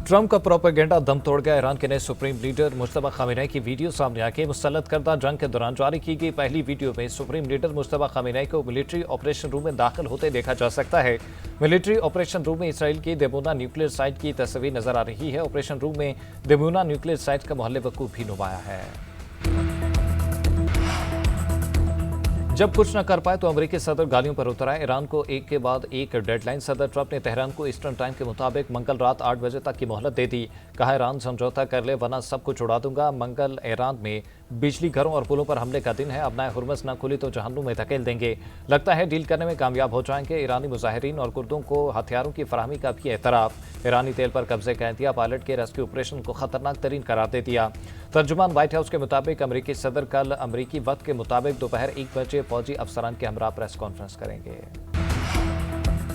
Trump का propaganda दम तोड़ गया। ईरान के नए सुप्रीम लीडर मुश्तबा खामेनेई की वीडियो सामने आके मुसल्लत करदा जंग के दौरान जारी की गई पहली वीडियो में सुप्रीम लीडर मुश्तबा खामेनेई को मिलिट्री ऑपरेशन रूम में दाखिल होते देखा जा सकता है। मिलिट्री ऑपरेशन रूम में इसराइल की देमोना न्यूक्लियर साइट की तस्वीर नजर आ रही है। ऑपरेशन रूम में देमोना न्यूक्लियर साइट का मोहल्ले वकूफ भी नुमाया है। जब कुछ न कर पाए तो अमेरिकी सदर गालियों पर उतर आए। ईरान को एक के बाद एक डेडलाइन। सदर ट्रंप ने तेहरान को ईस्टर्न टाइम के मुताबिक मंगल रात 8 बजे तक की मोहलत दे दी। कहा, ईरान समझौता कर ले वरना सब कुछ उड़ा दूंगा। मंगल ईरान में बिजली घरों और पुलों पर हमले का दिन है। अब हुर्मस न खुली तो जहन्नुम में धकेल देंगे। लगता है डील करने में कामयाब हो जाएंगे। ईरानी मुजाहिरीन और कुर्दों को हथियारों की फराहमी का भी एतराफ। ईरानी तेल पर कब्जे का इंतहा पायलट के रेस्क्यू ऑपरेशन को खतरनाक तरीन करार दे दिया। तर्जुमान व्हाइट हाउस के मुताबिक अमेरिकी सदर कल अमेरिकी वक्त के मुताबिक दोपहर 1 बजे फौजी अफसरान के हमरा प्रेस कॉन्फ्रेंस करेंगे।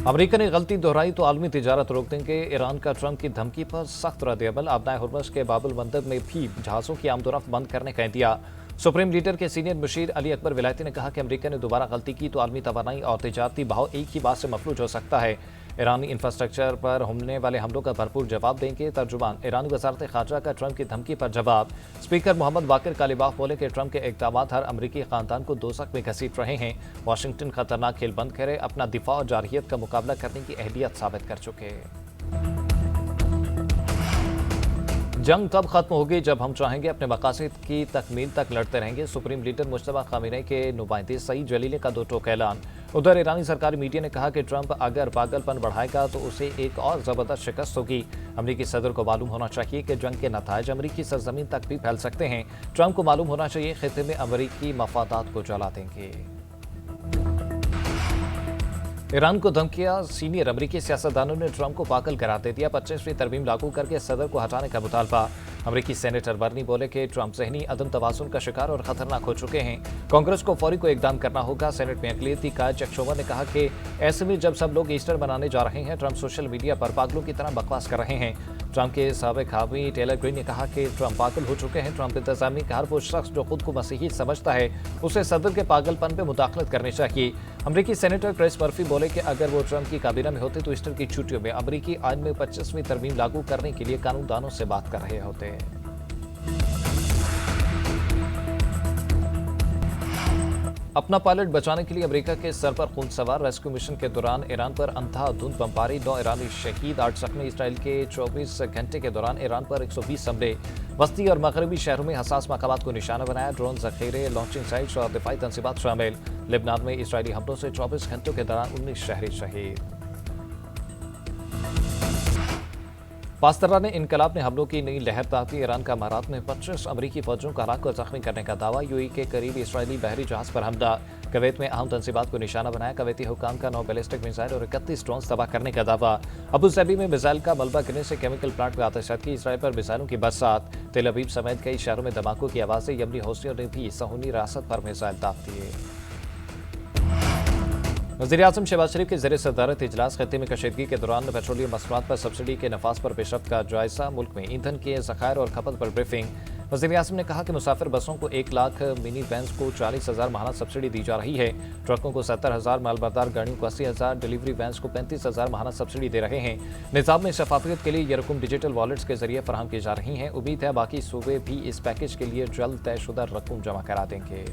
अमेरिका ने गलती दोहराई तो आलमी तिजारत रोक देंगे। ईरान का ट्रंप की धमकी पर सख्त रद्द-ए-अमल। अब हुर्मस के बाबुल मंदब में भी जहाजों की आमदोरफ्त बंद करने का इंतहा। सुप्रीम लीडर के सीनियर मुशीर अली अकबर विलायती ने कहा कि अमेरिका ने दोबारा गलती की तो आलमी तवानाई और तिजारती बहाव एक ही बात से मफलूज हो सकता है। ईरानी इंफ्रास्ट्रक्चर पर होने वाले हमलों का भरपूर जवाब देंगे। तर्जुमान ईरानी वजारत खारजा का ट्रंप की धमकी पर जवाब। स्पीकर मोहम्मद बाकिर कालिबाफ बोले कि ट्रंप के इक़दाम हर अमरीकी खानदान को दोज़ख में घसीट रहे हैं। वाशिंगटन खतरनाक खेल बंद करे अपना दिफा और जारहियत का मुकाबला करने की अहलियत साबित कर चुके। जंग तब खत्म होगी जब हम चाहेंगे। अपने मकासद की तकमील तक लड़ते रहेंगे। सुप्रीम लीडर मुश्तबा खामेनेई के नुमाइंदे सईद जलीली का दो टोक ऐलान। उधर ईरानी सरकारी मीडिया ने कहा कि ट्रंप अगर पागलपन बढ़ाएगा तो उसे एक और जबरदस्त शिकस्त होगी। अमेरिकी सदर को मालूम होना चाहिए कि जंग के नताइज अमेरिकी सरजमीन तक भी फैल सकते हैं। ट्रंप को मालूम होना चाहिए खित्ते में अमेरिकी मफादात को जला देंगे। ईरान को धमकियां। सीनियर अमेरिकी सियासतदानों ने ट्रंप को पागल करार दे दिया। 25वीं तरमीम लागू करके सदर को हटाने का मुतालबा। अमेरिकी सेनेटर बर्नी बोले कि ट्रंप ज़हनी अदम तवाज़ुन का शिकार और खतरनाक हो चुके हैं। कांग्रेस को फौरी को इकदाम करना होगा। सेनेट में अक़लियती कायद चक शोवर ने कहा कि ऐसे में जब सब लोग ईस्टर मनाने जा रहे हैं, ट्रंप सोशल मीडिया पर पागलों की तरह बकवास कर रहे हैं। ट्रंप के साबिक हामी टेलर ग्रीन ने कहा कि ट्रंप पागल हो चुके हैं। ट्रंप इंतजामी का हर वो शख्स जो खुद को मसीही समझता है उसे सदर के पागलपन पर मुदाखलत करनी चाहिए। अमेरिकी सेनेटर क्रिस मर्फी बोले कि अगर वो ट्रंप की काबीना में होते तो ईस्टर की छुट्टियों में अमेरिकी आइन में 25वीं तरमीम लागू करने के लिए कानूनदानों से बात कर रहे होते। अपना पायलट बचाने के लिए अमेरिका के सर पर खून सवार। रेस्क्यू मिशन के दौरान ईरान पर अंधाधुंध बमबारी। 9 ईरानी शहीद, 8 जख्मी। इसराइल के 24 घंटे के दौरान ईरान पर 120 हमले। वस्ती और मगरबी शहरों में हसास मकामात को निशाना बनाया। ड्रोन जखीरे, लॉन्चिंग साइट्स और दिफाई तंसीबात शामिल। लेबनान में इसराइली हमलों से 24 घंटों के दौरान 19 शहरी शहीद। पास्तरा ने इनकलाब ने हमलों की नई लहर ताकती। ईरान का अमारात में 25 अमरीकी फौजियों का हलाक और जख्मी करने का दावा। यूएई के करीब इसराइली बहरी जहाज पर हमला। कुवैत में अहम तंसीबात को निशाना बनाया। कुवैती हुकाम का 9 बैलिस्टिक मिसाइल और 31 ड्रोन तबाह करने का दावा। अबू धाबी में मिसाइल का मलबा गिरने से केमिकल प्लांट में आतिशबाजी। इसराइल पर मिसाइलों की बरसात। तेल अवीव समेत कई शहरों में धमाकों की आवाजें। यमनी हौसियों ने भी सहूनी रियासत पर मिसाइल दाग दिए। वज़ीर-ए-आज़म शहबाज शरीफ के ज़रिए सदारत इजलास। खत्ते में कशीदगी के दौरान पेट्रोलियम मसनूआत पर सब्सिडी के नफाज पर पेशरफ्त का जायजा। मुल्क में ईंधन के ज़खायर और खपत पर ब्रीफिंग। वज़ीर-ए-आज़म ने कहा कि मुसाफिर बसों को 1 लाख, मिनी वैन्स को 40,000 माहाना सब्सिडी दी जा रही है। ट्रकों को 70,000, मालबरदार गाड़ियों को 80,000, डिलीवरी वैन्स को 35,000 माहाना सब्सिडी दे रहे हैं। निज़ाम में शफाफियत के लिए ये रकम डिजिटल वॉलेट्स के जरिए फराहम की जा रही हैं। उम्मीद है बाकी सूबे भी इस पैकेज के लिए जल्द तयशुदा रकम जमा करा देंगे।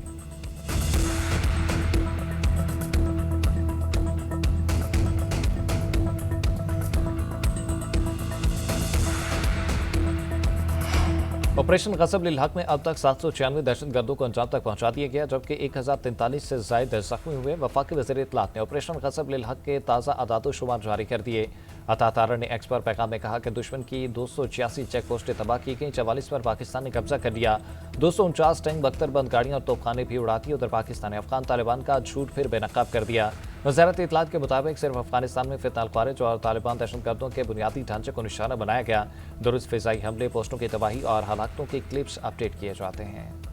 ऑपरेशन गजब लिल हक में अब तक 796 दहशतगर्दों को अंजाम तक पहुंचा दिया गया, जबकि 1043 से जायद जख्मी हुए। वफाकी वज़ीर इत्तलात ने ऑपरेशन गजब लिल हक के ताज़ा आदाद-ओ-शुमार जारी कर दिए। अता तारा ने एक्स पर पैगाम में कहा कि दुश्मन की 286 चेक पोस्टें तबाह की गई। 44 पर पाकिस्तान ने कब्जा कर लिया। 249 टैंक, बख्तरबंद गाड़ियां और तोपखाने भी उड़ा दिए। उधर पाकिस्तान ने अफगान तालिबान का झूठ फिर बेनकाब कर दिया। वज़ारत इत्तलात के मुताबिक सिर्फ अफगानिस्तान में फितनाल ख्वारिज और तालिबान दहशतगर्दों के बुनियादी ढांचे को निशाना बनाया गया। दुरुस्त फिजाई हमले, पोस्टों की तबाही और हलाकतों के क्लिप्स अपडेट किए जाते हैं।